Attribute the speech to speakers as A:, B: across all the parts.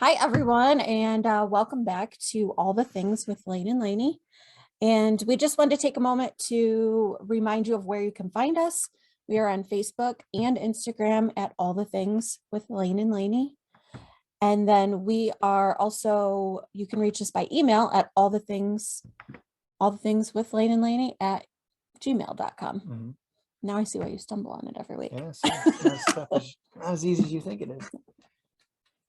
A: Hi, everyone, and welcome back to All the Things with Lane and Lani. And we just wanted to take a moment to remind you of where you can find us. We are on Facebook and Instagram at All the Things with Lane and Lani. And then we are also, you can reach us by email at all the things with Lane and Lani at gmail.com.
B: Mm-hmm.
A: Now I see why you stumble on it every week.
B: Yes, stuff is not as easy as you think it is.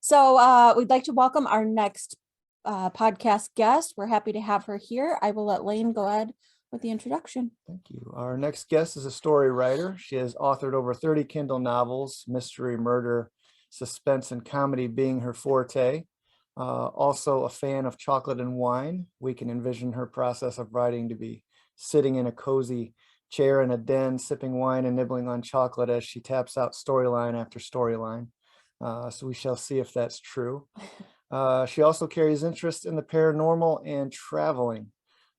A: So we'd like to welcome our next podcast guest. We're happy to have her here. I will let Lane go ahead with the introduction.
B: Thank you. Our next guest is a story writer. She has authored over 30 Kindle novels, mystery, murder, suspense, and comedy being her forte. Also a fan of chocolate and wine. We can envision her process of writing to be sitting in a cozy chair in a den, sipping wine and nibbling on chocolate as she taps out storyline after storyline. So we shall see if that's true. She also carries interest in the paranormal and traveling.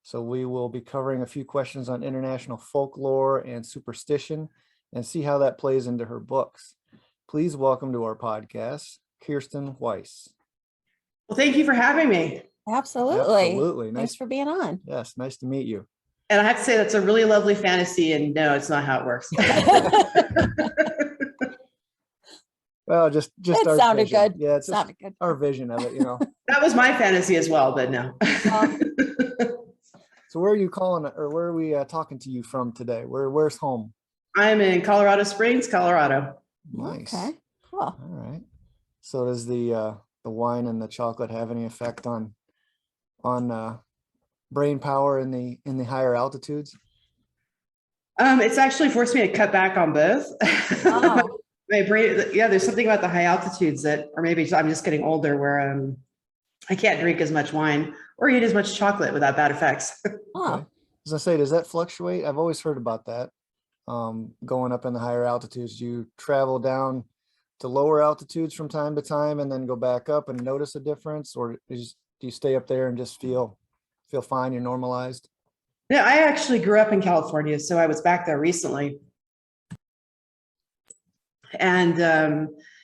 B: So we will be covering a few questions on international folklore and superstition and see how that plays into her books. Please welcome to our podcast, Kirsten Weiss.
C: Well, thank you for having me.
A: Absolutely. Thanks for being on.
B: Yes, nice to meet you.
C: And I have to say that's a really lovely fantasy, and no, it's not how it works.
B: Well, just
A: it
B: our
A: sounded
B: vision.
A: good.
B: Yeah, it's
A: sounded good.
B: Our vision of it,
C: That was my fantasy as well, but no.
B: So where are you calling, or where are we talking to you from today? Where's home?
C: I'm in Colorado Springs, Colorado.
B: Nice.
A: Okay, cool.
B: All right. So does the wine and the chocolate have any effect on brain power in the higher altitudes?
C: It's actually forced me to cut back on both.
A: Wow.
C: My brain, yeah, there's something about the high altitudes that, or maybe I'm just getting older, where I can't drink as much wine or eat as much chocolate without bad effects.
A: Oh.
B: Okay. As I say, does that fluctuate? I've always heard about that. Going up in the higher altitudes, do you travel down to lower altitudes from time to time and then go back up and notice a difference, or do you stay up there and just feel fine, you're normalized?
C: Yeah, I actually grew up in California, so I was back there recently. And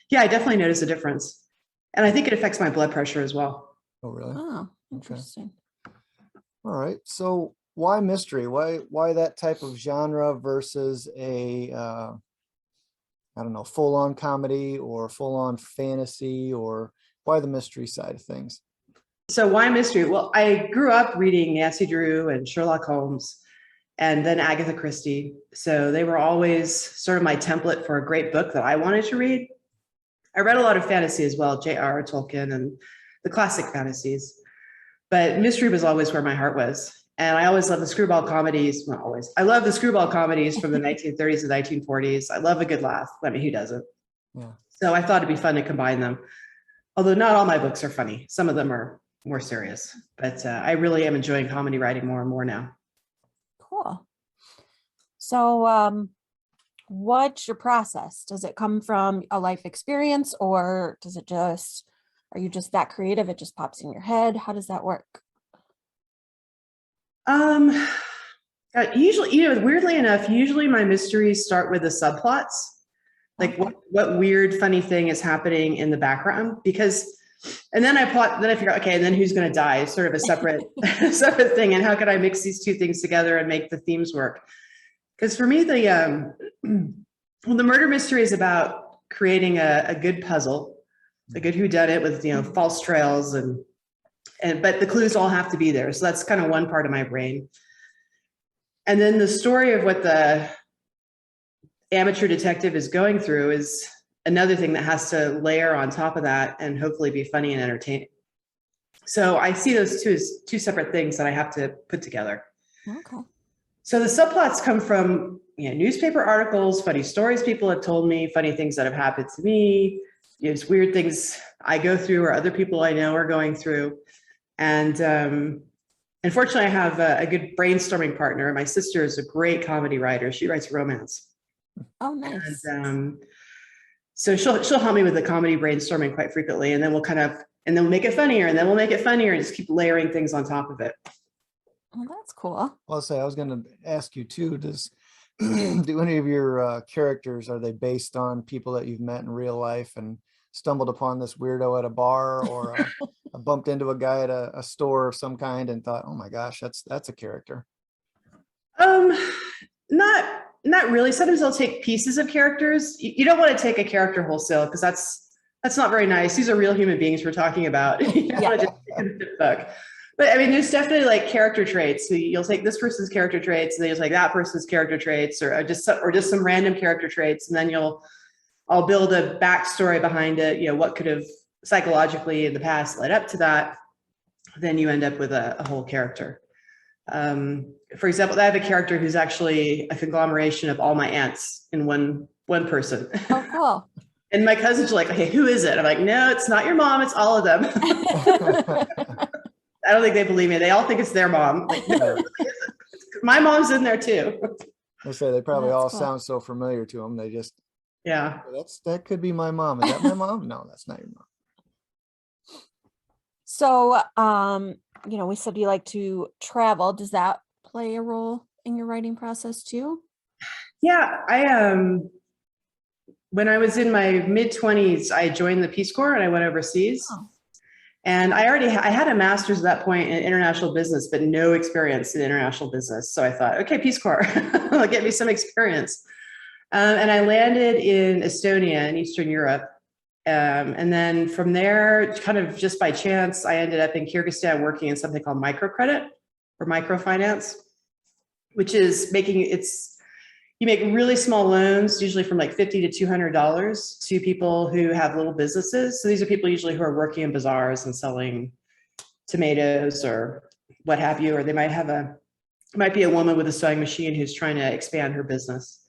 C: yeah, I definitely notice a difference. And I think it affects my blood pressure as well.
B: Oh, really?
A: Oh, interesting.
B: Okay. All right. So why mystery? Why that type of genre versus a, I don't know, full-on comedy or full-on fantasy, or why the mystery side of things?
C: So why mystery? Well, I grew up reading Nancy Drew and Sherlock Holmes, and then Agatha Christie. So they were always sort of my template for a great book that I wanted to read. I read a lot of fantasy as well, J.R.R. Tolkien and the classic fantasies, but mystery was always where my heart was. And I always loved the screwball comedies. Not always. I love the screwball comedies from the 1930s and 1940s. I love a good laugh. I mean, who doesn't?
B: Yeah.
C: So I thought it'd be fun to combine them. Although not all my books are funny. Some of them are more serious, but I really am enjoying comedy writing more and more now.
A: Cool. So what's your process? Does it come from a life experience, or are you just that creative? It just pops in your head? How does that work?
C: Usually, weirdly enough, usually my mysteries start with the subplots. Like what weird, funny thing is happening in the background, and then I figure out, okay, and then who's going to die is sort of a separate thing. And how could I mix these two things together and make the themes work? Because for me, the murder mystery is about creating a good puzzle, a good whodunit with, false trails but the clues all have to be there. So that's kind of one part of my brain. And then the story of what the amateur detective is going through is another thing that has to layer on top of that and hopefully be funny and entertaining. So I see those two as two separate things that I have to put together.
A: Okay.
C: So the subplots come from newspaper articles, funny stories people have told me, funny things that have happened to me, it's weird things I go through or other people I know are going through. And unfortunately, I have a good brainstorming partner. My sister is a great comedy writer. She writes romance.
A: Oh, nice.
C: And so she'll help me with the comedy brainstorming quite frequently, and then we'll make it funnier, and then we'll make it funnier, and just keep layering things on top of it.
A: Oh, that's cool.
B: Well, I was going to ask you too, do any of your characters, are they based on people that you've met in real life? And stumbled upon this weirdo at a bar, or I bumped into a guy at a store of some kind and thought, oh my gosh, that's a character?
C: Um, not really. Sometimes I'll take pieces of characters. You don't want to take a character wholesale, because that's not very nice. These are real human beings we're talking about. You don't want to just take a book. But I mean, there's definitely like character traits. So you'll take this person's character traits, and then you'll take that person's character traits, or just some random character traits, and then I'll build a backstory behind it. You know, what could have psychologically in the past led up to that. Then you end up with a whole character. For example, I have a character who's actually a conglomeration of all my aunts in one person.
A: Oh, cool.
C: And my cousins are like, okay, who is it? I'm like, no, it's not your mom. It's all of them. I don't think they believe me. They all think it's their mom. Like, no, my mom's in there too.
B: I say they probably all
A: cool.
B: sound so familiar to them. They just,
C: Yeah.
B: that could be my mom. Is that my mom? No, that's not your mom.
A: So, you know, we said you like to travel. Does that play a role in your writing process too?
C: Yeah, when I was in my mid-20s, I joined the Peace Corps and I went overseas.
A: Oh.
C: And I had a master's at that point in international business, but no experience in international business. So I thought, okay, Peace Corps, get me some experience. And I landed in Estonia in Eastern Europe. And then from there, kind of just by chance, I ended up in Kyrgyzstan working in something called microcredit or microfinance, which is you make really small loans, usually from like $50 to $200 to people who have little businesses. So these are people usually who are working in bazaars and selling tomatoes or what have you, or they might be a woman with a sewing machine who's trying to expand her business.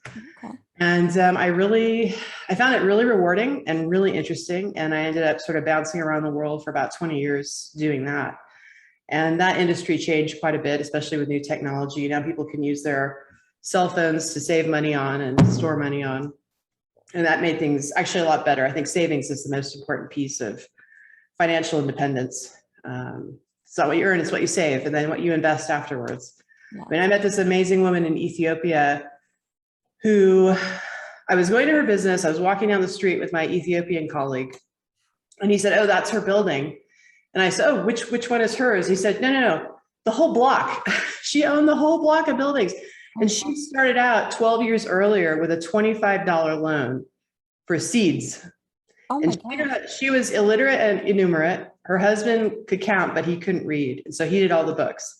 A: Okay.
C: And I found it really rewarding and really interesting. And I ended up sort of bouncing around the world for about 20 years doing that. And that industry changed quite a bit, especially with new technology. Now people can use their cell phones to save money on and store money on. And that made things actually a lot better. I think savings is the most important piece of financial independence. It's not what you earn, it's what you save, and then what you invest afterwards.
A: Yeah.
C: I mean, I met this amazing woman in Ethiopia who I was going to her business. I was walking down the street with my Ethiopian colleague, and he said, oh, that's her building. And I said, oh, which one is hers? He said, no, the whole block. She owned the whole block of buildings. And she started out 12 years earlier with a $25 loan for seeds.
A: Oh my God.
C: She was illiterate and illiterate. Her husband could count, but he couldn't read. And so he did all the books.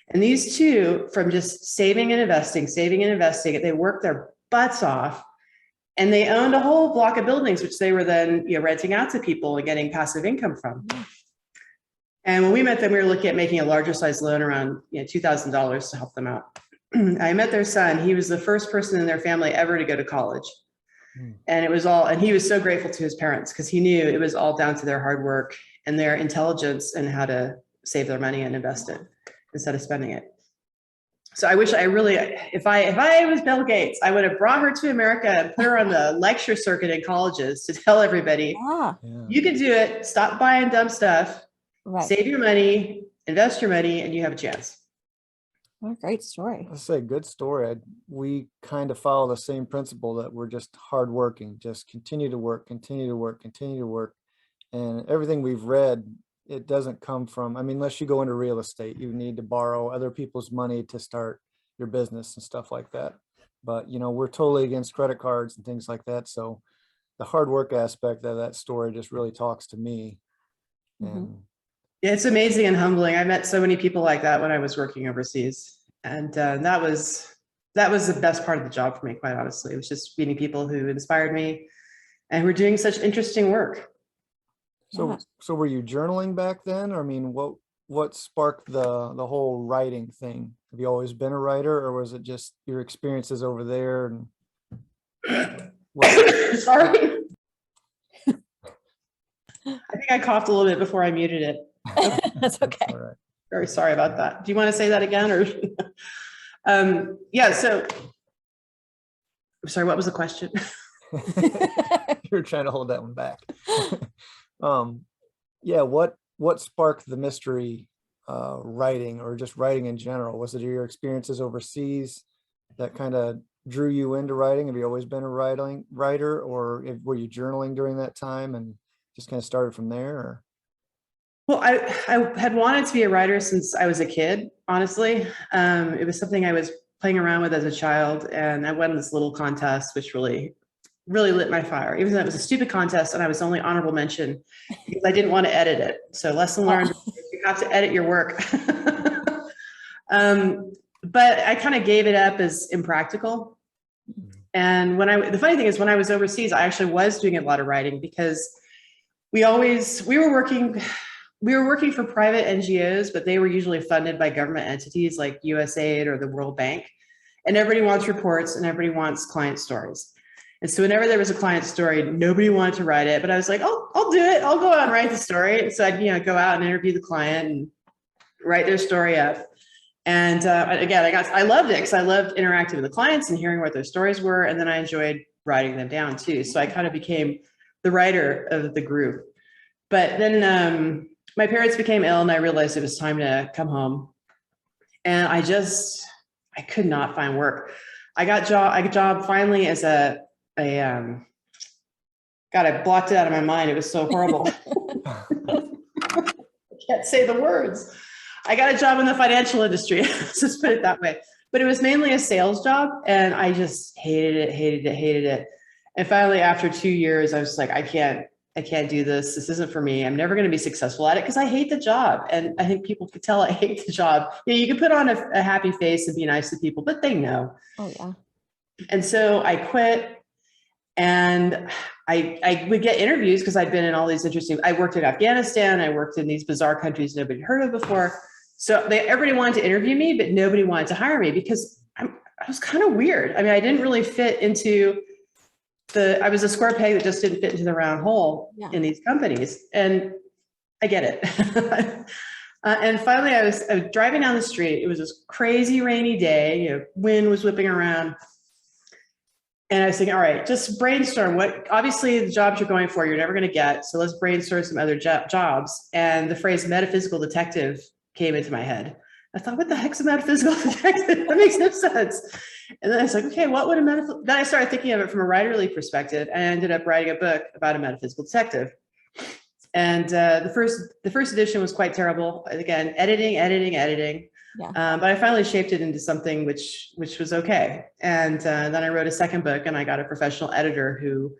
C: And these two, from just saving and investing, they worked their butts off. And they owned a whole block of buildings, which they were then renting out to people and getting passive income from. And when we met them, we were looking at making a larger size loan around $2,000 to help them out. I met their son. He was the first person in their family ever to go to college. And and he was so grateful to his parents because he knew it was all down to their hard work and their intelligence and how to save their money and invest it instead of spending it. So I wish if I was Bill Gates, I would have brought her to America and put her on the lecture circuit in colleges to tell everybody, you can do it, stop buying dumb stuff, save your money, invest your money, and you have a chance.
A: What a great story.
B: Let's say good story. We kind of follow the same principle that we're just hardworking, just continue to work. And everything we've read, it doesn't come from, I mean, unless you go into real estate, you need to borrow other people's money to start your business and stuff like that. But, we're totally against credit cards and things like that. So the hard work aspect of that story just really talks to me. And
C: yeah, it's amazing and humbling. I met so many people like that when I was working overseas. And that was the best part of the job for me, quite honestly. It was just meeting people who inspired me and were doing such interesting work.
B: So were you journaling back then? Or, I mean, what sparked the whole writing thing? Have you always been a writer, or was it just your experiences over there? And
C: Sorry. I think I coughed a little bit before I muted it.
A: That's okay.
B: All right.
C: Very sorry about that. Do you want to say that again, or? So I'm sorry, what was the question?
B: You're trying to hold that one back. What sparked the mystery writing, or just writing in general? Was it your experiences overseas that kind of drew you into writing? Have you always been a writer, or were you journaling during that time and just kind of started from there? Or?
C: Well, I had wanted to be a writer since I was a kid, honestly. It was something I was playing around with as a child, and I won this little contest, which really lit my fire, even though it was a stupid contest and I was only honorable mention because I didn't want to edit it. So lesson learned, you have to edit your work. But I kind of gave it up as impractical. And the funny thing is, when I was overseas, I actually was doing a lot of writing because we were working for private NGOs, but they were usually funded by government entities like USAID or the World Bank. And everybody wants reports and everybody wants client stories. And so whenever there was a client story, nobody wanted to write it, but I was like, oh, I'll do it. I'll go out and write the story. So I'd, go out and interview the client and write their story up. And again, I loved it because I loved interacting with the clients and hearing what their stories were. And then I enjoyed writing them down too. So I kind of became the writer of the group. But then my parents became ill and I realized it was time to come home. And I could not find work. I got a job finally as God, I blocked it out of my mind. It was so horrible. I can't say the words. I got a job in the financial industry. Let's just put it that way. But it was mainly a sales job. And I just hated it. And finally, after 2 years, I was like, I can't do this. This isn't for me. I'm never going to be successful at it because I hate the job. And I think people could tell I hate the job. You can put on a happy face and be nice to people, but they know.
A: Oh, yeah.
C: And so I quit. And I would get interviews because I'd been in all these I worked in Afghanistan. I worked in these bizarre countries nobody heard of before. So everybody wanted to interview me, but nobody wanted to hire me because I was kind of weird. I mean, I didn't really fit into I was a square peg that just didn't fit into the round hole in these companies. And I get it. And finally I was driving down the street. It was this crazy rainy day, wind was whipping around. And I was thinking, all right, just brainstorm obviously the jobs you're going for, you're never going to get. So let's brainstorm some other jobs. And the phrase metaphysical detective came into my head. I thought, what the heck's a metaphysical detective? That makes no sense. And then I was like, okay, what would then I started thinking of it from a writerly perspective. And I ended up writing a book about a metaphysical detective. And the first edition was quite terrible. Again, editing. Yeah. But I finally shaped it into something which was okay. And then I wrote a second book and I got a professional editor who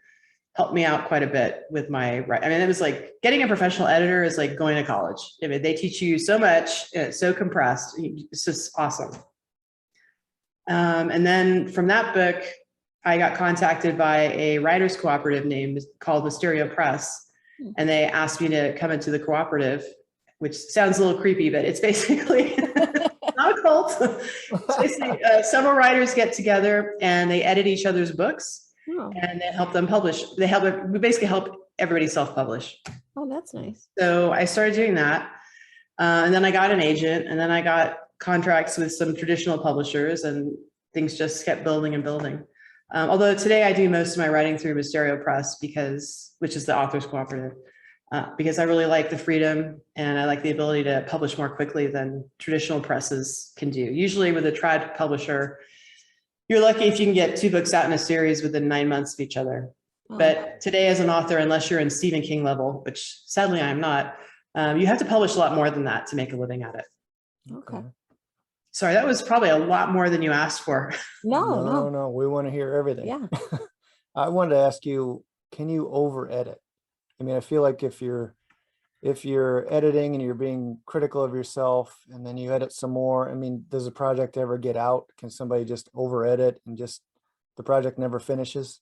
C: helped me out quite a bit with my writing. I mean, it was like getting a professional editor is like going to college. I mean, they teach you so much and it's so compressed. It's just awesome. And then from that book, I got contacted by a writers cooperative called Mysterio Press. And they asked me to come into the cooperative, which sounds a little creepy, but it's basically not a cult. It's basically several writers get together and they edit each other's books and they help them publish. We basically help everybody self-publish.
A: Oh, that's nice.
C: So I started doing that. And then I got an agent and then I got contracts with some traditional publishers and things just kept building and building. Although today I do most of my writing through Mysterio Press which is the authors cooperative, because I really like the freedom and I like the ability to publish more quickly than traditional presses can do. Usually with a trad publisher, you're lucky if you can get 2 books out in a series within 9 months of each other. Oh. But today as an author, unless you're in Stephen King level, which sadly I am not, you have to publish a lot more than that to make a living at it.
A: Okay.
C: Sorry, that was probably a lot more than you asked for.
B: No, we want to hear everything.
A: Yeah.
B: I wanted to ask you, can you over edit? I mean, I feel like if you're editing and you're being critical of yourself and then you edit some more, I mean, does a project ever get out? Can somebody just over edit and just the project never finishes?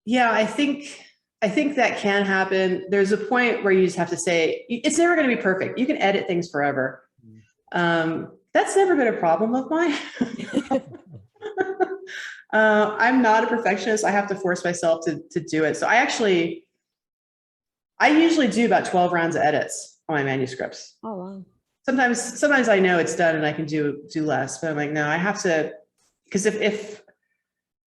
C: Yeah, I think that can happen. There's a point where you just have to say, it's never going to be perfect. You can edit things forever. That's never been a problem of mine. I'm not a perfectionist. I have to force myself to do it. So I usually do about 12 rounds of edits on my manuscripts.
A: Oh, wow.
C: Sometimes I know it's done and I can do less, but I'm like, no, I have to, because if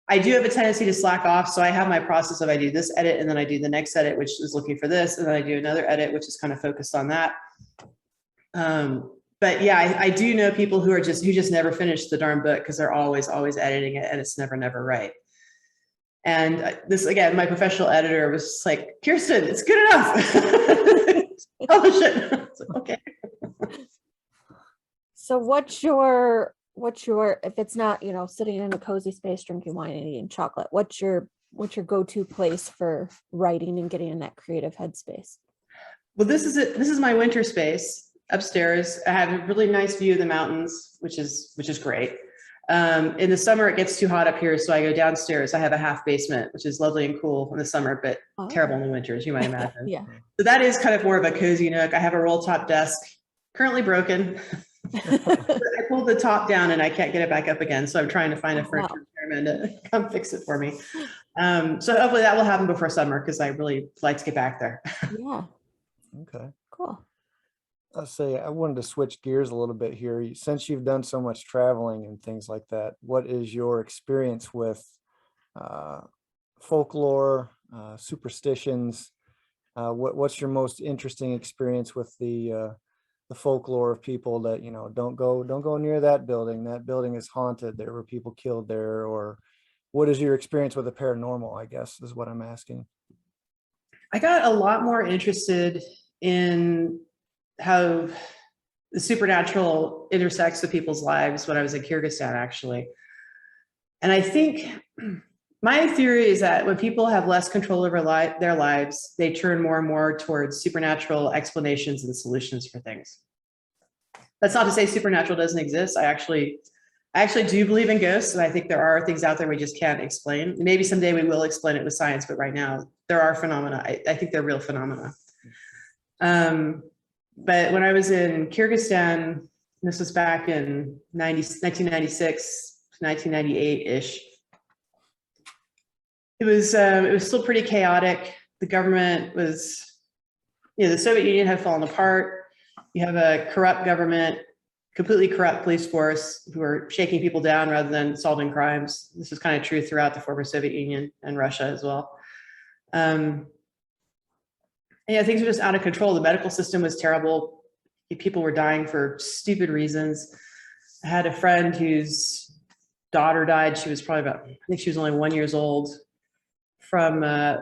C: I do have a tendency to slack off. So I have my process of I do this edit and then I do the next edit, which is looking for this. And then I do another edit, which is kind of focused on that. But yeah, I do know people who just never finish the darn book because they're always editing it and it's never right. And this, again, my professional editor was just like, Kirsten, it's good enough. Publish it. Like, okay.
A: So what's your, if it's not, sitting in a cozy space, drinking wine and eating chocolate, what's your go-to place for writing and getting in that creative headspace?
C: Well, this is it. This is my winter space upstairs. I have a really nice view of the mountains, which is great. In the summer, it gets too hot up here, so I go downstairs. I have a half basement, which is lovely and cool in the summer, but terrible in the winter, as you might imagine.
A: Yeah.
C: So that is kind of more of a cozy nook. I have a roll top desk, currently broken. I pulled the top down and I can't get it back up again. So I'm trying to find a furniture repairman to come fix it for me. So hopefully that will happen before summer because I really like to get back there.
A: Yeah.
B: Okay.
A: Cool.
B: I'll say I wanted to switch gears a little bit here. Since you've done so much traveling and things like that, what is your experience with folklore, superstitions? What's your most interesting experience with the folklore of people that, don't go near that building. That building is haunted. There were people killed there. Or what is your experience with the paranormal, I guess, is what I'm asking.
C: I got a lot more interested in how the supernatural intersects with people's lives when I was in Kyrgyzstan, actually. And I think my theory is that when people have less control over their lives, they turn more and more towards supernatural explanations and solutions for things. That's not to say supernatural doesn't exist. I actually do believe in ghosts, and I think there are things out there we just can't explain. Maybe someday we will explain it with science, but right now there are phenomena. I think they're real phenomena. But when I was in Kyrgyzstan, this was back in 1996, 1998-ish, it was still pretty chaotic. The government was, the Soviet Union had fallen apart. You have a corrupt government, completely corrupt police force who are shaking people down rather than solving crimes. This was kind of true throughout the former Soviet Union and Russia as well. Things were just out of control. The medical system was terrible. People were dying for stupid reasons. I had a friend whose daughter died. She was probably I think she was only 1 year old, from a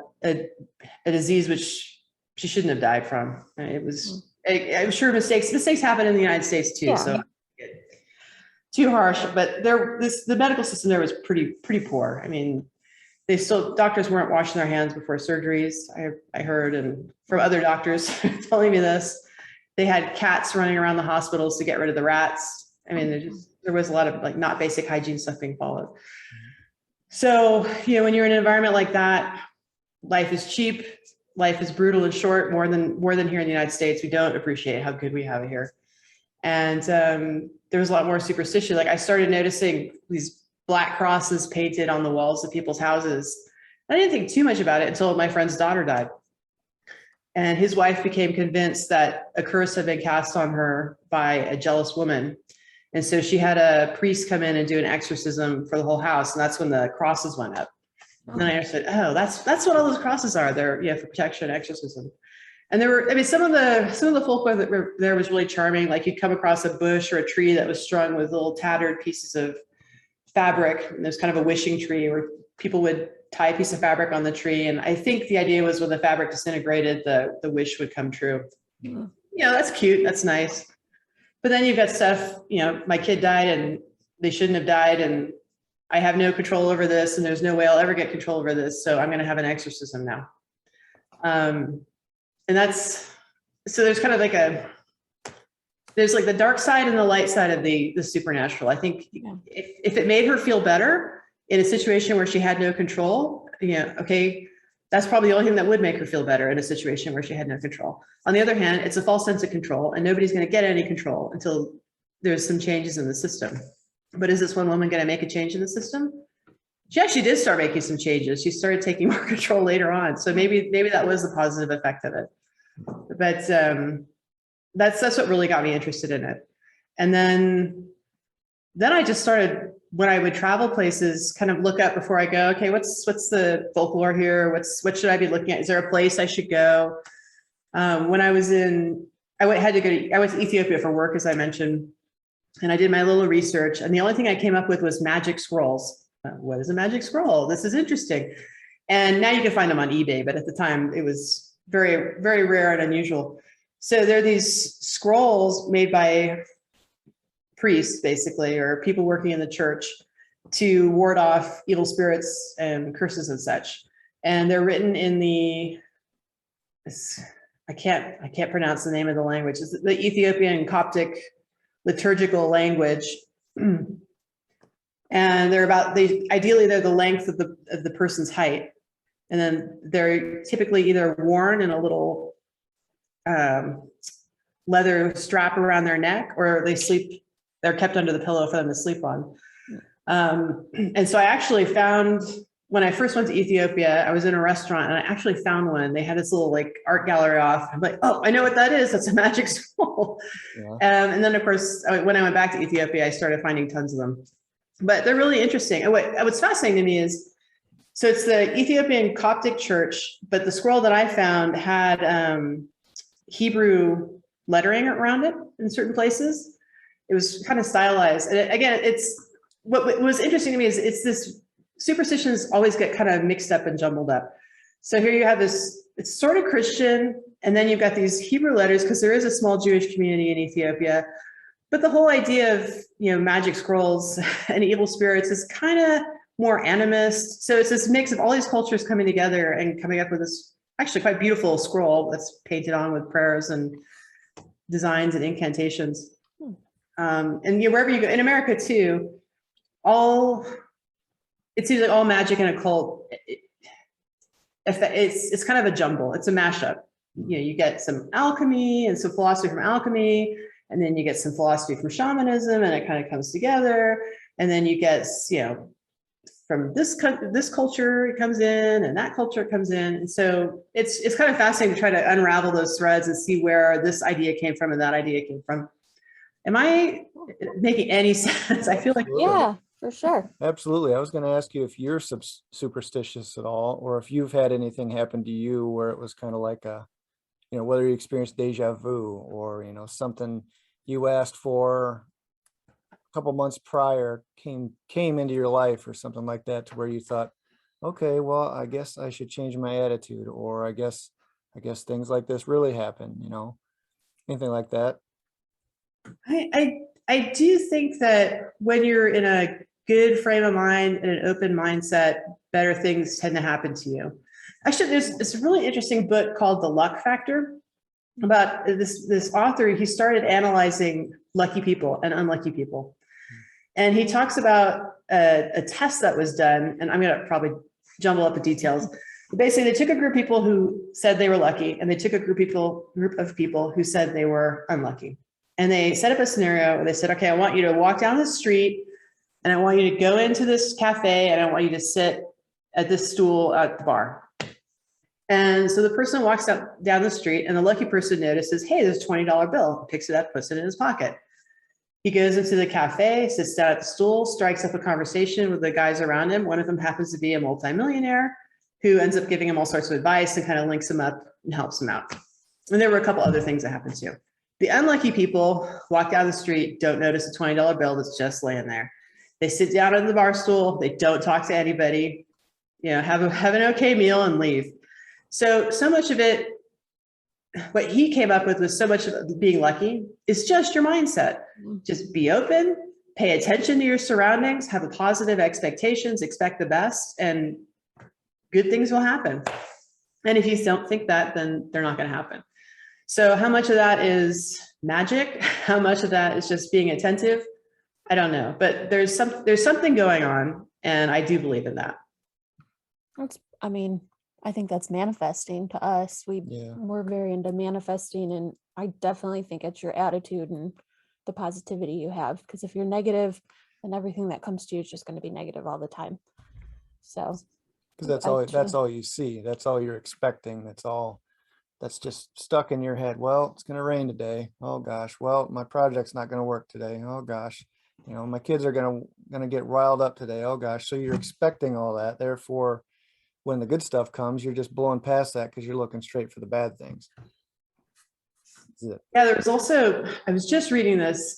C: disease which she shouldn't have died from. It was, I'm sure mistakes happen in the United States too. Yeah. So too harsh, but the medical system there was pretty poor. I mean, doctors weren't washing their hands before surgeries. I heard, and from other doctors telling me this, they had cats running around the hospitals to get rid of the rats. I mean, there was a lot of not basic hygiene stuff being followed. So, when you're in an environment like that, life is cheap, life is brutal and short, more than here in the United States. We don't appreciate how good we have it here. And there was a lot more superstition. I started noticing these black crosses painted on the walls of people's houses. I didn't think too much about it until my friend's daughter died. And his wife became convinced that a curse had been cast on her by a jealous woman. And so she had a priest come in and do an exorcism for the whole house. And that's when the crosses went up. And then I understood, that's what all those crosses are. They're for protection, exorcism. And there were, some of the folklore that were there was really charming. You'd come across a bush or a tree that was strung with little tattered pieces of fabric. And there's kind of a wishing tree where people would tie a piece of fabric on the tree. And I think the idea was when the fabric disintegrated, the wish would come true. Mm-hmm. That's cute. That's nice. But then you've got stuff, my kid died and they shouldn't have died. And I have no control over this. And there's no way I'll ever get control over this. So I'm going to have an exorcism now. And so there's kind of there's the dark side and the light side of the supernatural. I think if it made her feel better in a situation where she had no control, okay, that's probably the only thing that would make her feel better in a situation where she had no control. On the other hand, it's a false sense of control and nobody's going to get any control until there's some changes in the system. But is this one woman going to make a change in the system? She actually did start making some changes. She started taking more control later on. So maybe that was the positive effect of it. But that's what really got me interested in it. And then I just started, when I would travel places, kind of look up before I go, okay, what's the folklore here? What should I be looking at? Is there a place I should go? When I I went to Ethiopia for work, as I mentioned, and I did my little research. And the only thing I came up with was magic scrolls. What is a magic scroll? This is interesting. And now you can find them on eBay, but at the time it was very, very rare and unusual. So there are these scrolls made by priests, basically, or people working in the church to ward off evil spirits and curses and such. And they're written in I can't pronounce the name of the language. It's the Ethiopian Coptic liturgical language. And ideally they're the length of the person's height. And then they're typically either worn in a little leather strap around their neck, or they're kept under the pillow for them to sleep on. And so I actually found, when I first went to Ethiopia, I was in a restaurant and I actually found one. They had this little like art gallery off. I'm like, oh, I know what that is. That's a magic scroll. Yeah. And then of course, when I went back to Ethiopia, I started finding tons of them. But they're really interesting. And what's fascinating to me is, so it's the Ethiopian Coptic Church, but the scroll that I found had Hebrew lettering around it in certain places. It was kind of stylized. And again, what was interesting to me is it's this, superstitions always get kind of mixed up and jumbled up. So here you have this, it's sort of Christian, and then you've got these Hebrew letters because there is a small Jewish community in Ethiopia. But the whole idea of, magic scrolls and evil spirits is kind of more animist. So it's this mix of all these cultures coming together and coming up with this actually quite beautiful scroll that's painted on with prayers and designs and incantations. And wherever you go, in America too, it seems like all magic and occult, it's kind of a jumble. It's a mashup. You get some alchemy and some philosophy from alchemy, and then you get some philosophy from shamanism, and it kind of comes together. And then you get, from this culture it comes in, and that culture comes in. And so it's kind of fascinating to try to unravel those threads and see where this idea came from and that idea came from. Am I making any sense? I feel like,
A: yeah, for sure.
B: Absolutely. I was going to ask you if you're superstitious at all, or if you've had anything happen to you where it was kind of like whether you experienced deja vu, or, something you asked for a couple months prior came into your life or something like that, to where you thought, okay, well, I guess I should change my attitude, or I guess things like this really happen, anything like that.
C: I do think that when you're in a good frame of mind and an open mindset, better things tend to happen to you. Actually, there's this really interesting book called The Luck Factor about this author. He started analyzing lucky people and unlucky people. And he talks about a test that was done, and I'm going to probably jumble up the details. Basically, they took a group of people who said they were lucky, and they took a group of people who said they were unlucky. And they set up a scenario where they said, okay, I want you to walk down the street, and I want you to go into this cafe, and I want you to sit at this stool at the bar. And so the person walks down the street, and the lucky person notices, hey, there's a $20 bill, picks it up, puts it in his pocket. He goes into the cafe, sits down at the stool, strikes up a conversation with the guys around him. One of them happens to be a multimillionaire who ends up giving him all sorts of advice and kind of links him up and helps him out. And there were a couple other things that happened too. The unlucky people walk down the street, don't notice a $20 bill that's just laying there. They sit down on the bar stool, they don't talk to anybody, have an okay meal and leave. So much of it, what he came up with was so much of being lucky is just your mindset. Just be open, pay attention to your surroundings, have a positive expectations, expect the best, and good things will happen. And if you don't think that, then they're not going to happen. So how much of that is magic? How much of that is just being attentive? I don't know, but there's something going on, and I do believe in that.
A: I think that's manifesting to us. We're very into manifesting, and I definitely think it's your attitude and the positivity you have, because if you're negative, then everything that comes to you is just going to be negative all the time. So
B: because that's all you see, that's all you're expecting, that's just stuck in your head. Well, it's going to rain today. Oh gosh. Well, my project's not going to work today. Oh gosh. My kids are going to get riled up today. Oh gosh. So you're expecting all that. Therefore, when the good stuff comes, you're just blowing past that because you're looking straight for the bad things. is it?
C: Yeah, there was also, I was just reading this.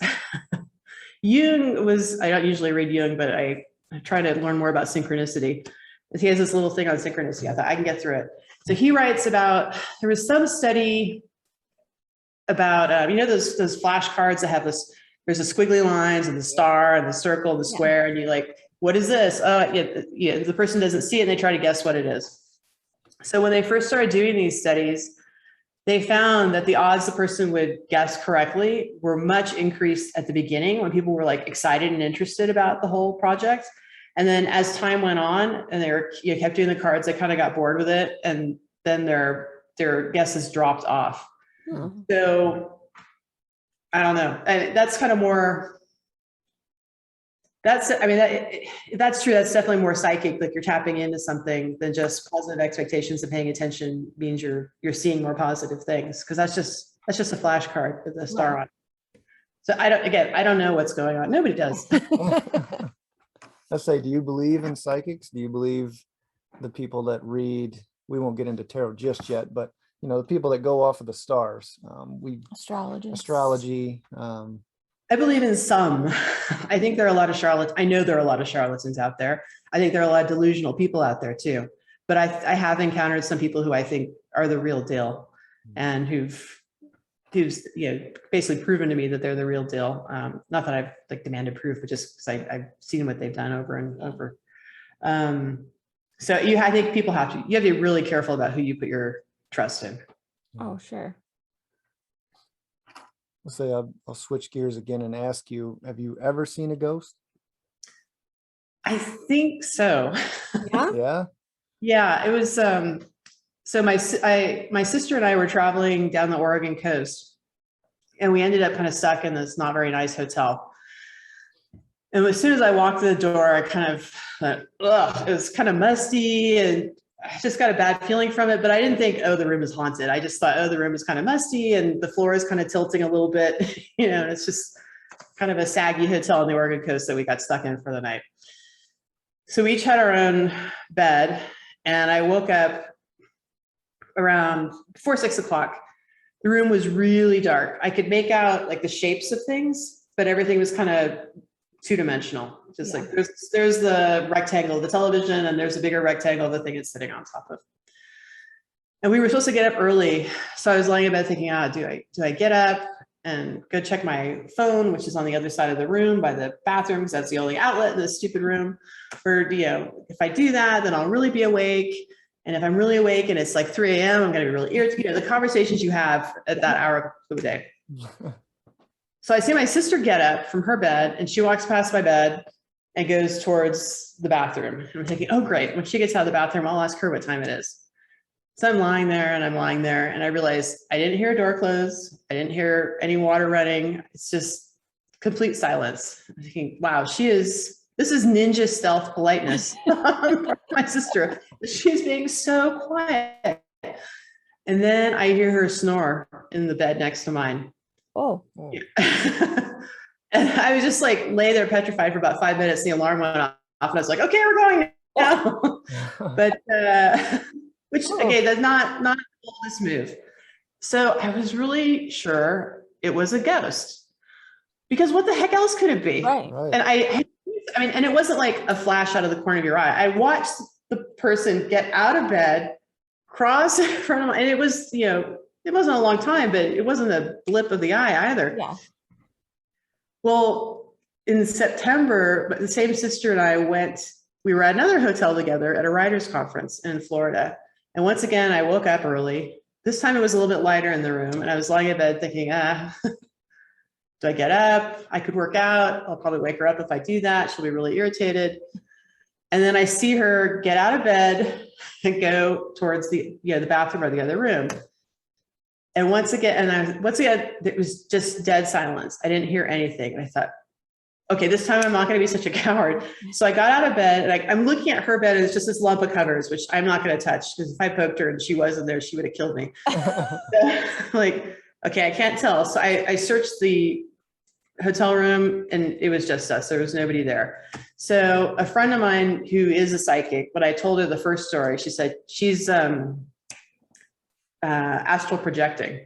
C: Jung was, I don't usually read Jung, but I try to learn more about synchronicity. He has this little thing on synchronicity. I thought I can get through it. So he writes about, there was some study about, you know, those flashcards that have this, there's the squiggly lines and the star and the circle and the square, and you like, what is this? Yeah, the person doesn't see it and they try to guess what it is. So when they first started doing these studies, they found that the odds the person would guess correctly were much increased at the beginning when people were like excited and interested about the whole project. And then as time went on and they kept doing the cards, they kind of got bored with it. And then their guesses dropped off. So I don't know. And that's kind of more, that's true. That's definitely more psychic. Like you're tapping into something than just positive expectations, and paying attention means you're seeing more positive things. Cause that's just a flashcard with a star on it. So I don't know what's going on. Nobody does.
B: Let's say, do you believe in psychics? Do you believe the people that read, we won't get into tarot just yet, but you know, the people that go off of the stars, astrology.
C: I believe in some. I think there are a lot of charlatans. I know there are a lot of charlatans out there. I think there are a lot of delusional people out there too. But I have encountered some people who I think are the real deal, and who've basically proven to me that they're the real deal. Not that I've like demanded proof, but just because I've seen what they've done over and over. So I think people you have to be really careful about who you put your trust in.
A: Oh, sure.
B: Let's say I'll switch gears again and ask you, have you ever seen a ghost?
C: I think so.
A: Yeah.
B: Yeah.
C: Yeah, it was, so my sister and I were traveling down the Oregon coast, and we ended up kind of stuck in this not very nice hotel. And as soon as I walked through the door, I kind of thought, ugh, it was kind of musty, and I just got a bad feeling from it. But I didn't think, oh, the room is haunted. I just thought, oh, the room is kind of musty and the floor is kind of tilting a little bit. You know, it's just kind of a saggy hotel on the Oregon coast that we got stuck in for the night. So we each had our own bed, and I woke up around before 6 o'clock. The room was really dark. I could make out like the shapes of things, but everything was kind of two-dimensional. Just like there's the rectangle of the television, and there's a bigger rectangle of the thing it's sitting on top of. And we were supposed to get up early. So I was lying in bed thinking, do I get up and go check my phone, which is on the other side of the room by the bathroom, because that's the only outlet in this stupid room? Or, if I do that, then I'll really be awake. And if I'm really awake and it's like 3 a.m., I'm going to be really irritated. The conversations you have at that hour of the day. So I see my sister get up from her bed, and she walks past my bed and goes towards the bathroom. And I'm thinking, oh, great. When she gets out of the bathroom, I'll ask her what time it is. So I'm lying there, and I realize I didn't hear a door close. I didn't hear any water running. It's just complete silence. I'm thinking, wow, this is ninja stealth politeness. My sister, she's being so quiet. And then I hear her snore in the bed next to mine.
A: Oh.
C: Yeah. And I was just like lay there petrified for about 5 minutes. The alarm went off, and I was like, okay, we're going now. But which okay, that's not a boldest move. So I was really sure it was a ghost, because what the heck else could it be?
A: Right.
C: And and it wasn't like a flash out of the corner of your eye. I watched the person get out of bed, cross in front of me, and it was, it wasn't a long time, but it wasn't a blip of the eye either.
A: Yeah.
C: Well, in September, the same sister and I we were at another hotel together at a writers' conference in Florida. And once again, I woke up early. This time it was a little bit lighter in the room, and I was lying in bed thinking, do I get up? I could work out. I'll probably wake her up if I do that. She'll be really irritated. And then I see her get out of bed and go towards the bathroom or the other room. And once again, it was just dead silence. I didn't hear anything. And I thought, okay, this time I'm not going to be such a coward. So I got out of bed, and I'm looking at her bed, and it's just this lump of covers, which I'm not going to touch, because if I poked her and she wasn't there, she would have killed me. Like, okay, I can't tell. So I searched the hotel room, and it was just us. There was nobody there. So a friend of mine who is a psychic, when I told her the first story, she said she's astral projecting.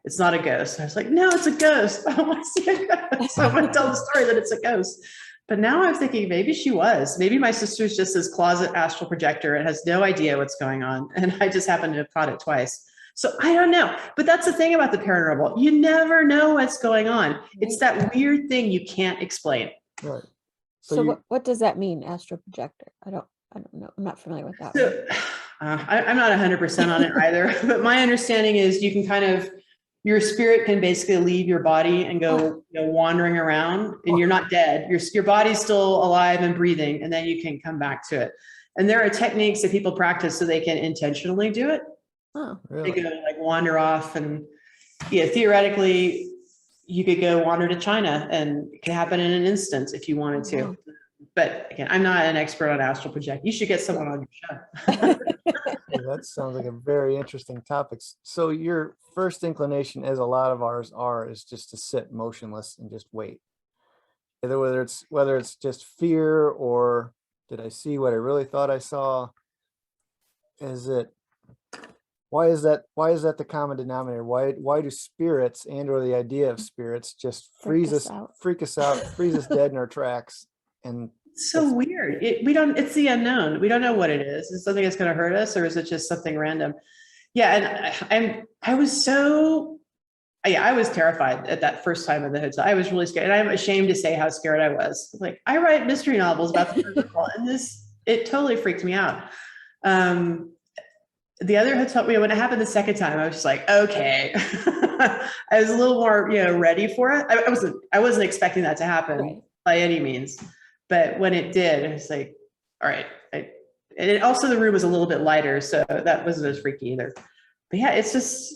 C: it's not a ghost. I was like, no, it's a ghost. I don't want to see a ghost. So I'm going to tell the story that it's a ghost. But now I'm thinking maybe she was. Maybe my sister's just this closet astral projector and has no idea what's going on. And I just happened to have caught it twice. So I don't know. But that's the thing about the paranormal. You never know what's going on. It's that weird thing you can't explain.
B: Right.
A: So what does that mean, astral projector? I don't know. I'm not familiar with that.
C: So, I'm not 100% on it either, but my understanding is you can kind of, your spirit can basically leave your body and go, wandering around, and you're not dead. Your body's still alive and breathing, and then you can come back to it. And there are techniques that people practice so they can intentionally do it.
A: Oh,
C: They go like wander off, and theoretically, you could go wander to China, and it can happen in an instant if you wanted to.
A: wow.
C: But again, I'm not an expert on astral project. You should get someone on your show.
B: That sounds like a very interesting topic. So your first inclination, as a lot of ours are, is just to sit motionless and just wait. Whether it's just fear, or did I see what I really thought I saw? Why is that the common denominator? Why do spirits or the idea of spirits just freak us out, freeze us dead in our tracks? And
C: it's so weird. It's the unknown. We don't know what it is. Is it something that's going to hurt us, or is it just something random? Yeah. And I was terrified at that first time in the hotel. I was really scared. And I'm ashamed to say how scared I was. Like, I write mystery novels about the paranormal, and it totally freaked me out. The other hotel, when it happened the second time, I was just like, okay. I was a little more, ready for it. I wasn't expecting that to happen by any means. But when it did, I was like, all right. And also the room was a little bit lighter, so that wasn't as freaky either. But yeah, it's just,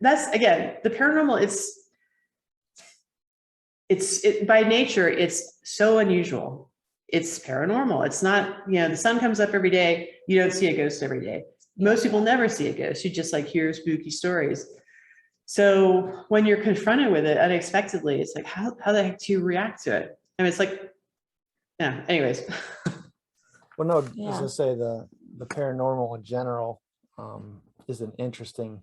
C: that's, again, the paranormal, it's by nature, it's so unusual. It's paranormal. It's not, the sun comes up every day. You don't see a ghost every day. Most people never see a ghost. You just hear spooky stories. So when you're confronted with it unexpectedly, it's like, how the heck do you react to it? I mean, it's like, yeah, anyways.
B: Well, no, I was gonna say the paranormal in general is an interesting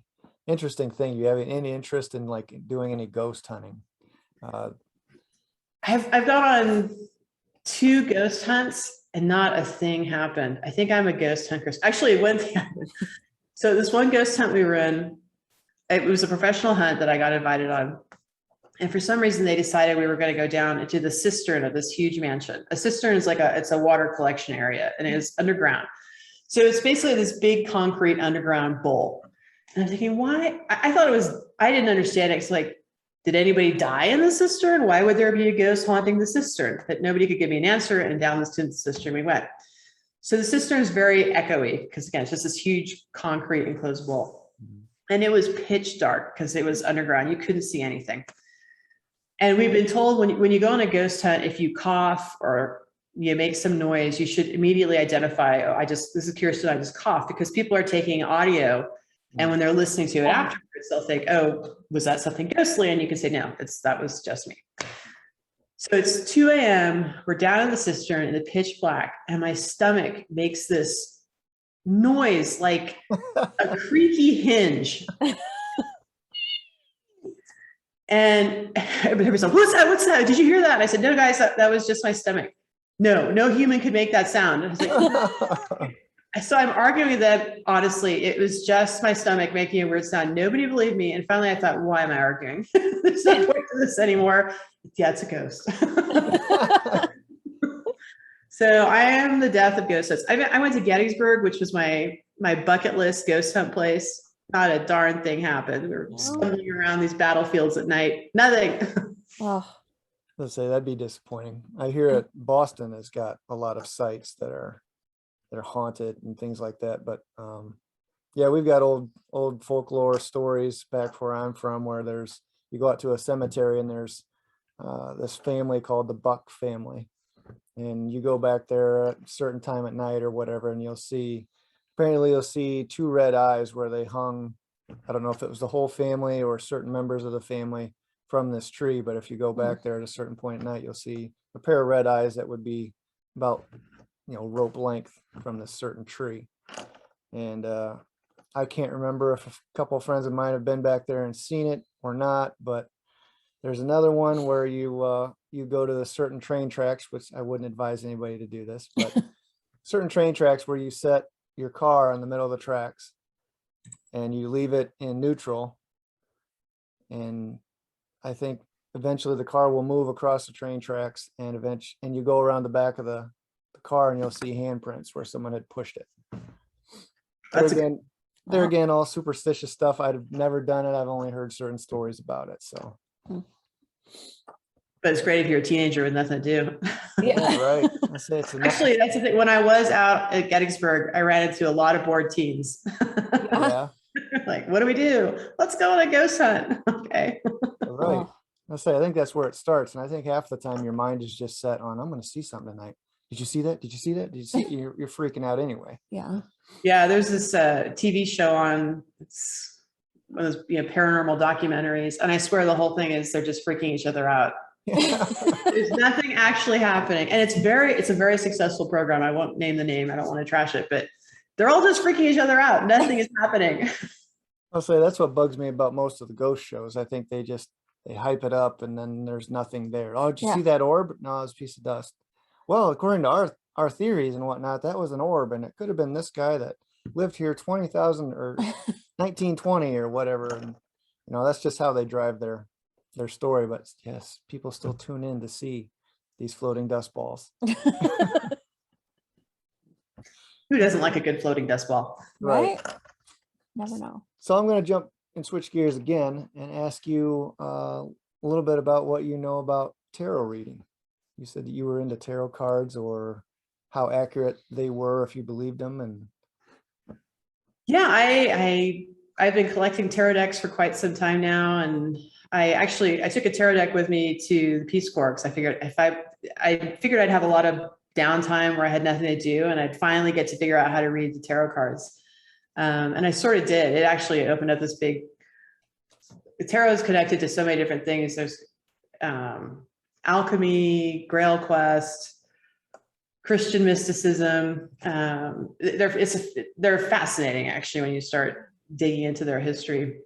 B: thing. You have any interest in doing any ghost hunting?
C: I've gone on 2 ghost hunts and not a thing happened. I think I'm a ghost hunter. Actually, one thing happened. So this one ghost hunt we were in, it was a professional hunt that I got invited on. And for some reason, they decided we were going to go down into the cistern of this huge mansion. A cistern is it's a water collection area, and it's underground. So it's basically this big concrete underground bowl. And I'm thinking, why? I thought I didn't understand it. It's like, did anybody die in the cistern? Why would there be a ghost haunting the cistern? But nobody could give me an answer, and down the cistern we went. So the cistern is very echoey because, again, it's just this huge concrete enclosed bowl. And it was pitch dark because it was underground. You couldn't see anything. And we've been told when you go on a ghost hunt, if you cough or you make some noise, you should immediately identify, this is Kirsten, I just coughed, because people are taking audio. And when they're listening to it afterwards, they'll think, oh, was that something ghostly? And you can say, no, that was just me. So it's 2 a.m. We're down in the cistern in the pitch black, and my stomach makes this noise like a creaky hinge. And everybody's like, what's that? What's that? Did you hear that? And I said, no, guys, that was just my stomach. No human could make that sound. And I was like, so I'm arguing with them. Honestly, it was just my stomach making a weird sound. Nobody believed me. And finally I thought, why am I arguing? There's no point to this anymore. Yeah, it's a ghost. So I am the death of ghost hunts. I went to Gettysburg, which was my bucket list ghost hunt place. Not a darn thing happened. We were stumbling around these battlefields at night. Nothing.
A: Oh,
B: Let's say that'd be disappointing. I hear it. Boston has got a lot of sites that are haunted and things like that. But yeah, we've got old folklore stories back where I'm from, where you go out to a cemetery and there's this family called the Buck family, and you go back there at a certain time at night or whatever, and you'll see 2 red eyes where they hung. I don't know if it was the whole family or certain members of the family from this tree, but if you go back there at a certain point at night, you'll see a pair of red eyes that would be about rope length from this certain tree. And I can't remember if a couple of friends of mine have been back there and seen it or not, but there's another one where you go to the certain train tracks, which I wouldn't advise anybody to do this, but certain train tracks where you set your car in the middle of the tracks and you leave it in neutral. And I think eventually the car will move across the train tracks, and you go around the back of the car and you'll see handprints where someone had pushed it. There again, all superstitious stuff. I've never done it. I've only heard certain stories about it. So,
C: but it's great if you're a teenager with nothing to do.
A: Yeah.
B: right. I say it's
C: Actually, that's the thing. When I was out at Gettysburg, I ran into a lot of bored teens.
B: yeah.
C: Like, what do we do? Let's go on a ghost hunt. Okay.
B: Right. I think that's where it starts. And I think half the time your mind is just set on, I'm going to see something tonight. Did you see that? Did you see that? Did you see it? You're freaking out anyway.
A: Yeah.
C: Yeah. There's this TV show on, it's one of those, paranormal documentaries. And I swear the whole thing is they're just freaking each other out.
B: Yeah.
C: There's nothing actually happening. And it's a very successful program. I won't name the name. I don't want to trash it, but they're all just freaking each other out. Nothing is happening.
B: I'll say that's what bugs me about most of the ghost shows. I think they hype it up and then there's nothing there. Oh, did you see that orb? No, it's a piece of dust. Well, according to our theories and whatnot, that was an orb, and it could have been this guy that lived here 20,000 or 1920 or whatever. And that's just how they drive their story. But yes, people still tune in to see these floating dust balls.
C: Who doesn't like a good floating dust ball?
A: Right. Never know.
B: So I'm going to jump and switch gears again and ask you a little bit about what you know about tarot reading. You said that you were into tarot cards, or how accurate they were, if you believed them. And
C: yeah, I've been collecting tarot decks for quite some time now, and I took a tarot deck with me to the Peace Corps because I figured I'd have a lot of downtime where I had nothing to do, and I'd finally get to figure out how to read the tarot cards. And I sort of did. It actually opened up this big. The tarot is connected to so many different things. There's alchemy, Grail quest, Christian mysticism. They're fascinating, actually, when you start digging into their history.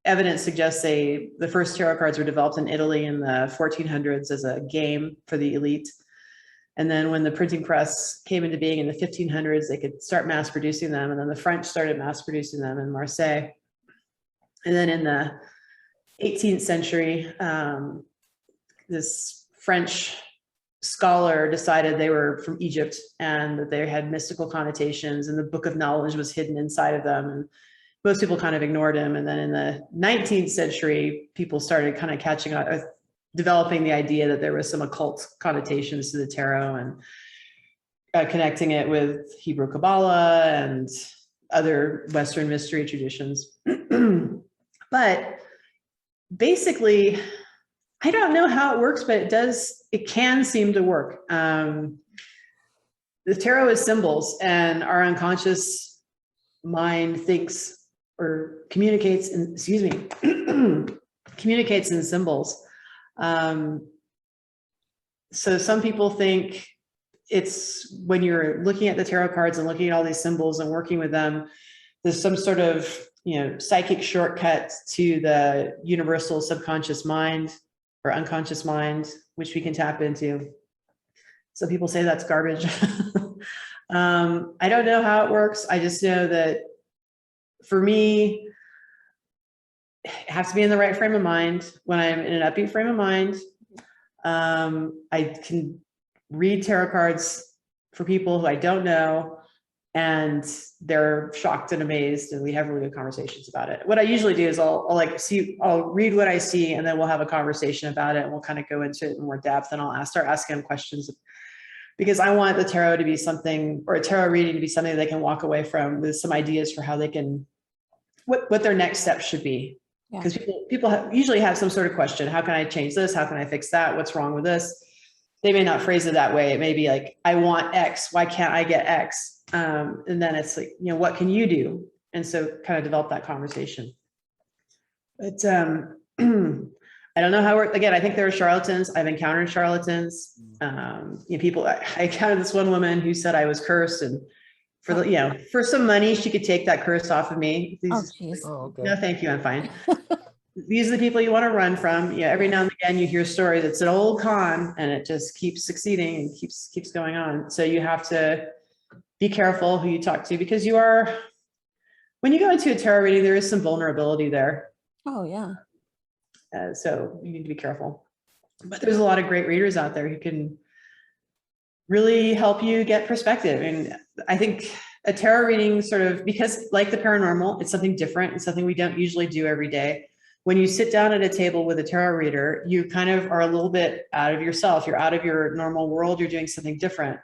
C: Evidence suggests the first tarot cards were developed in Italy in the 1400s as a game for the elite. And then when the printing press came into being in the 1500s, they could start mass producing them. And then the French started mass producing them in Marseille. And then in the 18th century, this French scholar decided they were from Egypt and that they had mystical connotations, and the Book of Knowledge was hidden inside of them. And most people kind of ignored him. And then in the 19th century, people started kind of catching up, developing the idea that there was some occult connotations to the tarot, and connecting it with Hebrew Kabbalah and other Western mystery traditions. But basically, I don't know how it works, but it can seem to work. The tarot is symbols, and our unconscious mind thinks or communicates in symbols. So some people think it's when you're looking at the tarot cards and looking at all these symbols and working with them, there's some sort of, psychic shortcut to the universal subconscious mind or unconscious mind, which we can tap into. Some people say that's garbage. I don't know how it works. I just know that for me, I have to be in the right frame of mind. When I'm in an upbeat frame of mind, I can read tarot cards for people who I don't know, and they're shocked and amazed, and we have really good conversations about it. What I usually do is I'll read what I see, and then we'll have a conversation about it, and we'll kind of go into it in more depth, and I'll start asking them questions, because I want the tarot to be something, or a tarot reading to be something they can walk away from with some ideas for how they can, what their next steps should be. Because people usually have some sort of question. How can I change this? How can I fix that? What's wrong with this? They may not phrase it that way. It may be like, I want X. Why can't I get X? And then it's like, what can you do? And so kind of develop that conversation. But I don't know how it works. Again, I think there are charlatans. I've encountered charlatans. People, I encountered this one woman who said I was cursed, and for the, for some money, she could take that curse off of me.
A: Oh,
C: These,
A: geez.
B: Oh, okay.
C: no, thank you, I'm fine. These are the people you want to run from. Yeah, every now and again you hear a story that's an old con and it just keeps succeeding and keeps going on. So you have to be careful who you talk to, because when you go into a tarot reading, there is some vulnerability there.
A: Oh, yeah.
C: So you need to be careful. But there's a lot of great readers out there who can really help you get perspective. And I think a tarot reading sort of, because like the paranormal, it's something different. It's something we don't usually do every day. When you sit down at a table with a tarot reader, you kind of are a little bit out of yourself. You're out of your normal world. You're doing something different.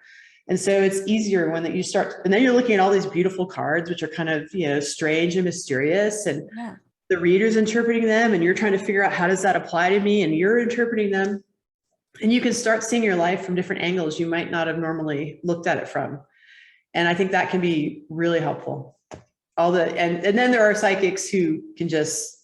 C: And so it's easier when that you start, and then you're looking at all these beautiful cards, which are kind of, strange and mysterious, and
A: Yeah.
C: the reader's interpreting them, and you're trying to figure out how does that apply to me, and you're interpreting them. And you can start seeing your life from different angles you might not have normally looked at it from. And I think that can be really helpful. And then there are psychics who can just,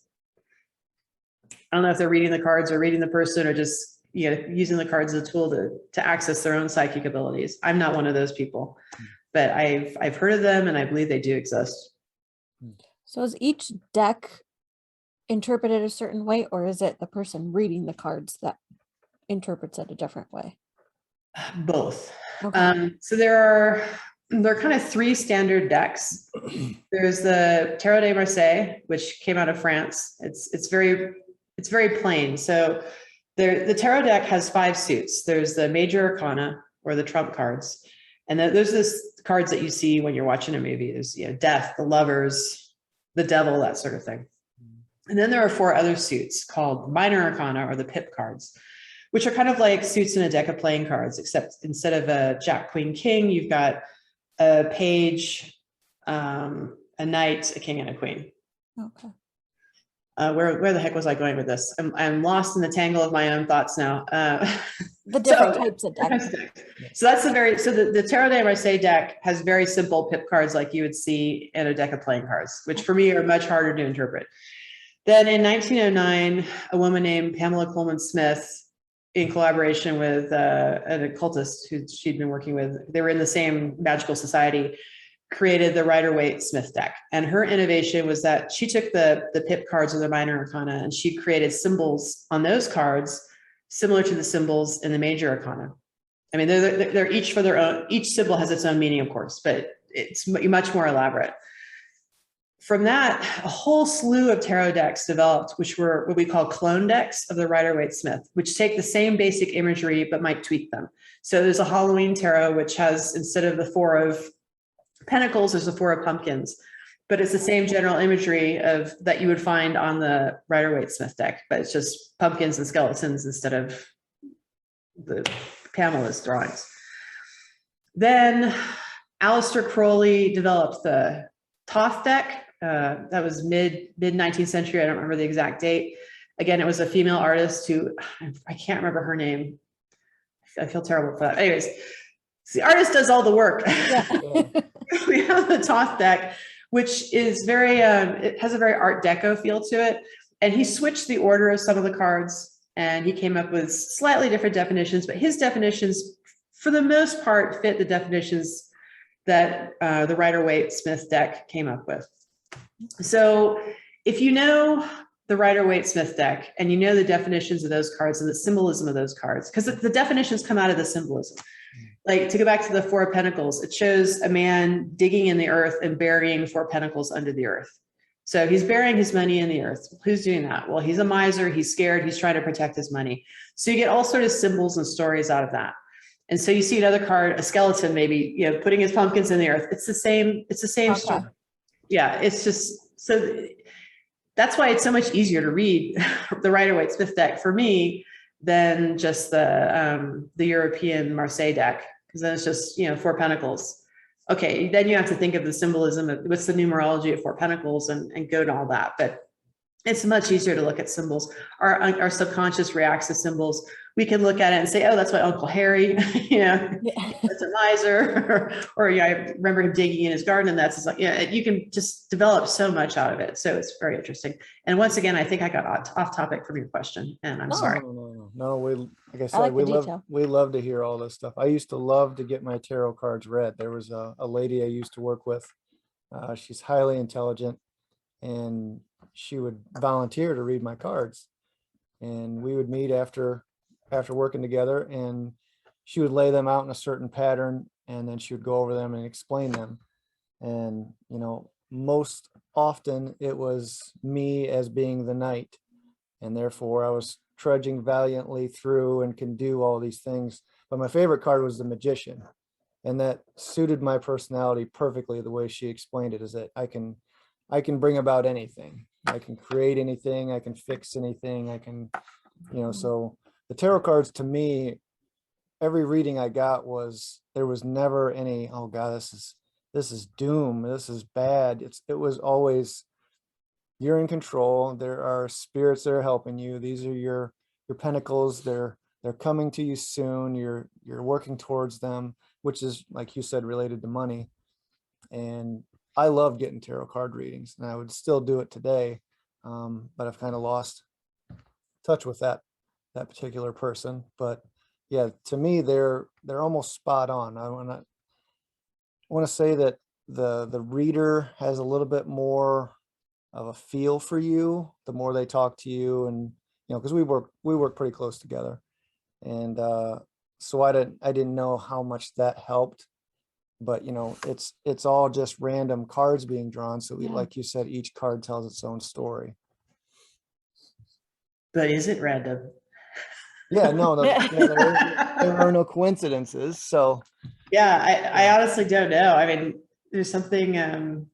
C: I don't know if they're reading the cards or reading the person or just, using the cards as a tool to access their own psychic abilities. I'm not one of those people, but I've heard of them and I believe they do exist.
A: So is each deck interpreted a certain way, or is it the person reading the cards that interprets it a different way?
C: Both.
A: Okay.
C: So there are kind of three standard decks. There's the Tarot de Marseille, which came out of France. It's very plain. So the tarot deck has 5 suits. There's the major arcana, or the trump cards. And there's this cards that you see when you're watching a movie. There's, death, the lovers, the devil, that sort of thing. And then there are 4 other suits called minor arcana, or the pip cards, which are kind of like suits in a deck of playing cards, except instead of a Jack, Queen, King, you've got a page, a knight, a king, and a queen.
A: Okay.
C: Where the heck was I going with this? I'm lost in the tangle of my own thoughts now.
A: The different types of decks.
C: So that's the Tarot de Marseille deck has very simple pip cards like you would see in a deck of playing cards, which for me are much harder to interpret. Then in 1909, a woman named Pamela Coleman Smith, in collaboration with an occultist who she'd been working with, they were in the same magical society, created the Rider-Waite-Smith deck. And her innovation was that she took the pip cards, or the minor arcana, and she created symbols on those cards similar to the symbols in the major arcana. I mean, they're each for their own, each symbol has its own meaning, of course, but it's much more elaborate. From that, a whole slew of tarot decks developed, which were what we call clone decks of the Rider-Waite-Smith, which take the same basic imagery, but might tweak them. So there's a Halloween tarot, which has, instead of the 4 of Pentacles, there's a 4 of Pumpkins, but it's the same general imagery that you would find on the Rider-Waite-Smith deck, but it's just pumpkins and skeletons instead of the Pamela's drawings. Then Aleister Crowley developed the Thoth deck. That was mid 19th century. I don't remember the exact date. Again, it was a female artist who, I can't remember her name. I feel terrible for that. Anyways, the artist does all the work.
A: Yeah.
C: We have the Thoth deck, which is very, it has a very Art Deco feel to it. And he switched the order of some of the cards and he came up with slightly different definitions, but his definitions, for the most part, fit the definitions that the Rider-Waite-Smith deck came up with. So if you know the Rider-Waite-Smith deck and you know the definitions of those cards and the symbolism of those cards, because the definitions come out of the symbolism. Like, to go back to the 4 of Pentacles, it shows a man digging in the earth and burying 4 pentacles under the earth. So he's burying his money in the earth. Who's doing that? Well, he's a miser, he's scared, he's trying to protect his money. So you get all sorts of symbols and stories out of that. And so you see another card, a skeleton, maybe, putting his pumpkins in the earth. It's the same story. Yeah, it's just, so that's why it's so much easier to read the Rider-Waite-Smith deck for me than just the European Marseille deck, because then it's just 4 pentacles. Okay, then you have to think of the symbolism of what's the numerology of 4 pentacles and go to all that. But it's much easier to look at symbols. Our subconscious reacts to symbols. we can look at it and say, oh, that's my Uncle Harry,
A: Yeah.
C: that's a miser, or I remember him digging in his garden, and that's like, you can just develop so much out of it. So it's very interesting. And once again, I think I got off topic from your question, and I'm
A: No.
C: sorry.
B: No, we, like I said,
A: like the
B: we
A: detail.
B: love to hear all this stuff. I used to love to get my tarot cards read. There was a lady I used to work with. She's highly intelligent, and she would volunteer to read my cards. And we would meet after working together, and she would lay them out in a certain pattern, and then she would go over them and explain them. And, most often it was me as being the knight, and therefore I was trudging valiantly through and can do all these things. But my favorite card was the magician, and that suited my personality perfectly. The way she explained it is that I can bring about anything. I can create anything. I can fix anything. I can, so the tarot cards, to me, every reading I got there was never any, oh God, this is doom. This is bad. It was always, you're in control. There are spirits that are helping you. These are your pentacles. They're coming to you soon. You're working towards them, which is, like you said, related to money. And I love getting tarot card readings, and I would still do it today. But I've kind of lost touch with that particular person. But yeah, to me, they're almost spot on. I want to say that the reader has a little bit more of a feel for you the more they talk to you, and because we work pretty close together, and so I didn't know how much that helped. But it's all just random cards being drawn. So like you said, each card tells its own story.
C: But is it random?
B: Yeah, no, there are no coincidences. So
C: yeah, I honestly don't know. I mean, there's something, I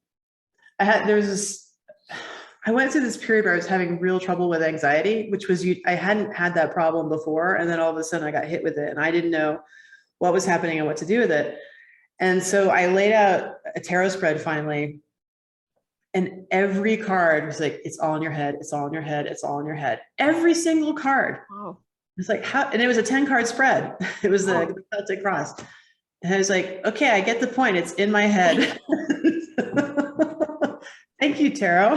C: went through this period where I was having real trouble with anxiety, which was, I hadn't had that problem before. And then all of a sudden I got hit with it, and I didn't know what was happening and what to do with it. And so I laid out a tarot spread finally, and every card was like, it's all in your head. It's all in your head. It's all in your head. Every single card.
A: Wow.
C: It's like, how, and it was a 10-card spread. It was the Celtic cross. And I was like, okay, I get the point. It's in my head. Thank you, tarot.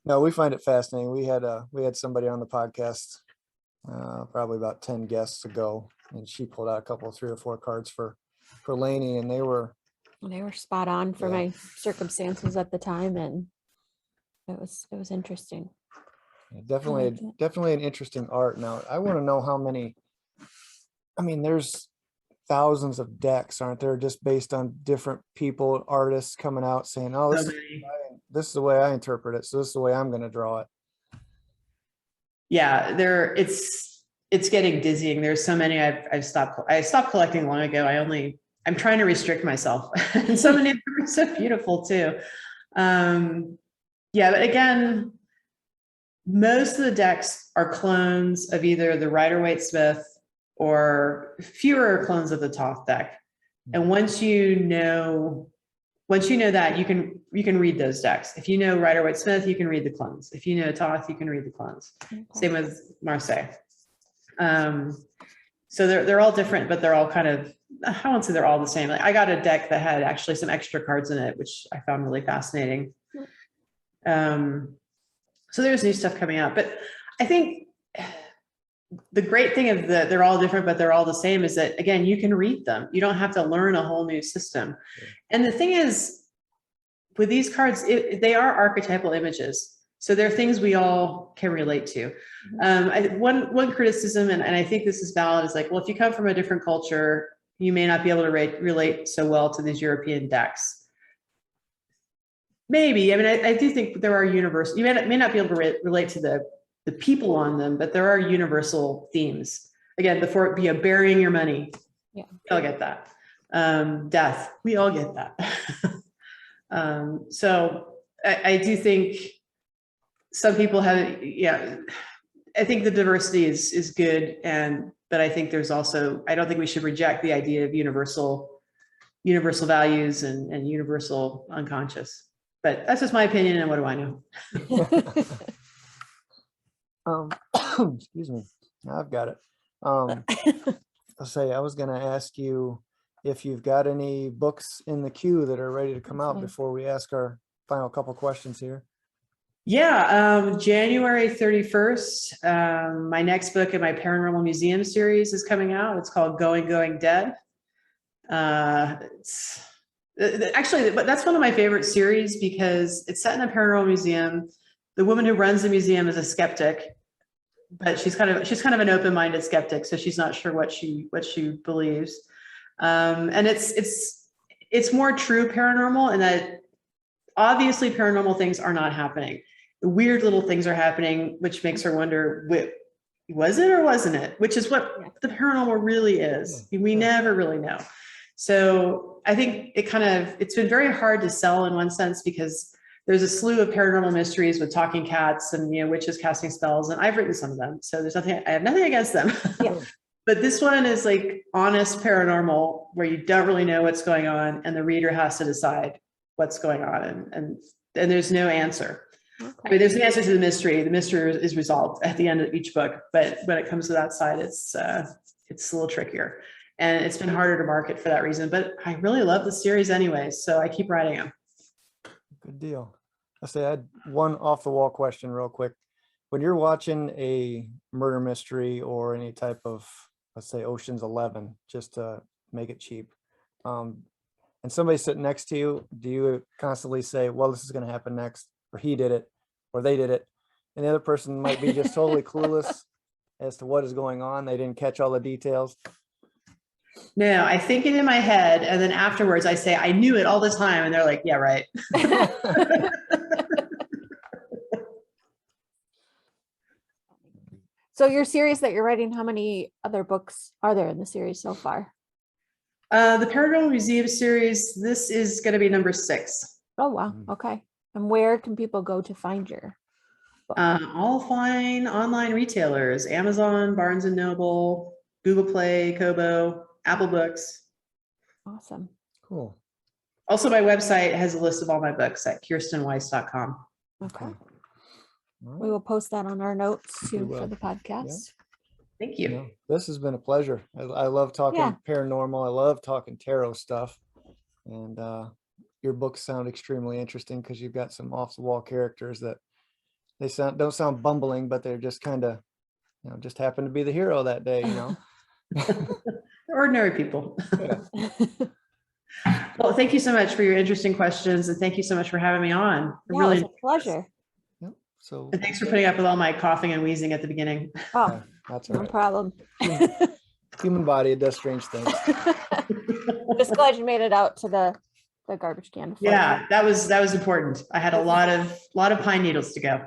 B: No, we find it fascinating. We had somebody on the podcast probably about 10 guests ago, and she pulled out a couple, 3 or 4 cards for Lani, and they were
A: spot on for my circumstances at the time, and it was interesting.
B: Definitely an interesting art. Now, I want to know how many. I mean, there's thousands of decks, aren't there, just based on different people, artists coming out saying, oh, this is the way I interpret it, so this is the way I'm going to draw it.
C: Yeah, it's getting dizzying. There's so many. I stopped collecting long ago. I'm trying to restrict myself. And so many of them are so beautiful too. Yeah, but again, most of the decks are clones of either the Rider-Waite-Smith or fewer clones of the Thoth deck. And once you know that, you can read those decks. If you know Rider-Waite-Smith, you can read the clones. If you know Thoth, you can read the clones. Okay. Same with Marseille. So they're all different, but they're all kind of, I won't say they're all the same. Like, I got a deck that had actually some extra cards in it, which I found really fascinating. So there's new stuff coming out, but I think the great thing of they're all different, but they're all the same, is that, again, you can read them. You don't have to learn a whole new system. Yeah. And the thing is, with these cards, they are archetypal images. So they're things we all can relate to. One criticism, and I think this is valid, is like, well, if you come from a different culture, you may not be able to relate so well to these European decks. Maybe. I mean, I do think there are universal, you may not be able to relate to the people on them, but there are universal themes. Again, before it be burying your money. Yeah. We all get that. Death. We all get that. So I do think some people have, I think the diversity is good. But I think there's also, I don't think we should reject the idea of universal values and universal unconscious. But that's just my opinion, and what do I know?
B: Excuse me. I've got it. I was going to ask you if you've got any books in the queue that are ready to come out
A: Okay.
B: before we ask our final couple questions here.
C: Yeah, January 31st, my next book in my Paranormal Museum series is coming out. It's called Going Dead. Actually, that's one of my favorite series because it's set in a paranormal museum. The woman who runs the museum is a skeptic, but she's kind of an open-minded skeptic, so she's not sure what she believes. And it's more true paranormal in that obviously paranormal things are not happening. Weird little things are happening, which makes her wonder, was it or wasn't it? Which is what the paranormal really is. We never really know. So I think it's been very hard to sell in one sense because there's a slew of paranormal mysteries with talking cats and, witches casting spells. And I've written some of them. So I have nothing against them.
A: Yeah.
C: But this one is like honest paranormal where you don't really know what's going on and the reader has to decide what's going on. And there's no answer.
A: Okay.
C: I mean, there's an answer to the mystery. The mystery is resolved at the end of each book, but when it comes to that side, it's a little trickier, and it's been harder to market for that reason. But I really love the series anyway, so I keep writing them.
B: Good deal. I had one off the wall question real quick. When you're watching a murder mystery or any type of, let's say, Ocean's 11, just to make it cheap, and somebody's sitting next to you, do you constantly say, well, this is going to happen next, or he did it, or they did it, and the other person might be just totally clueless as to what is going on? They didn't catch all the details.
C: No, I think it in my head, and then afterwards I say, I knew it all the time, and they're like, yeah, right.
A: So your series that you're writing, how many other books are there in the series so far?
C: The Paranormal Museum series, this is going to be number 6.
A: Oh, wow. Okay. And where can people go to find your book?
C: All fine online retailers, Amazon, Barnes & Noble, Google Play, Kobo, Apple Books.
A: Awesome.
B: Cool.
C: Also, my website has a list of all my books at kirstenweiss.com.
A: Okay.
B: All
A: We
B: right.
A: will post that on our notes too
B: will.
A: for the podcast.
C: Thank you.
B: No, this has been a pleasure. I love talking
A: Yeah.
B: paranormal. I love talking tarot stuff. And your books sound extremely interesting because you've got some off the wall characters that don't sound bumbling, but they're just kind of, just happen to be the hero that day,
C: Ordinary people.
B: Yeah.
C: Well, thank you so much for your interesting questions, and thank you so much for having me on.
A: Yeah, it was a pleasure.
B: Yep. So
C: And thanks for putting up with all my coughing and wheezing at the beginning.
A: Oh,
B: that's all
A: no
B: right.
A: problem.
B: Human body, it does strange things.
A: Just glad you made it out to the garbage can. before.
C: Yeah, that was important. I had a lot of pine needles to go.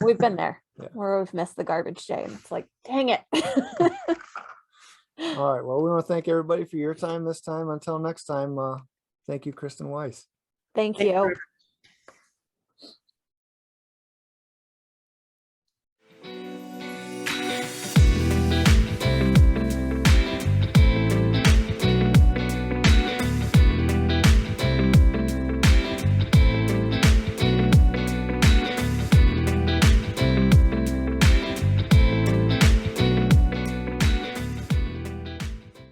A: We've been there
B: Yeah.
A: where we've missed the garbage day and it's like, dang it.
B: All right. Well, we want to thank everybody for your time this time. Until next time, thank you, Kirsten Weiss.
A: Thank
C: Thank you
A: you.
C: for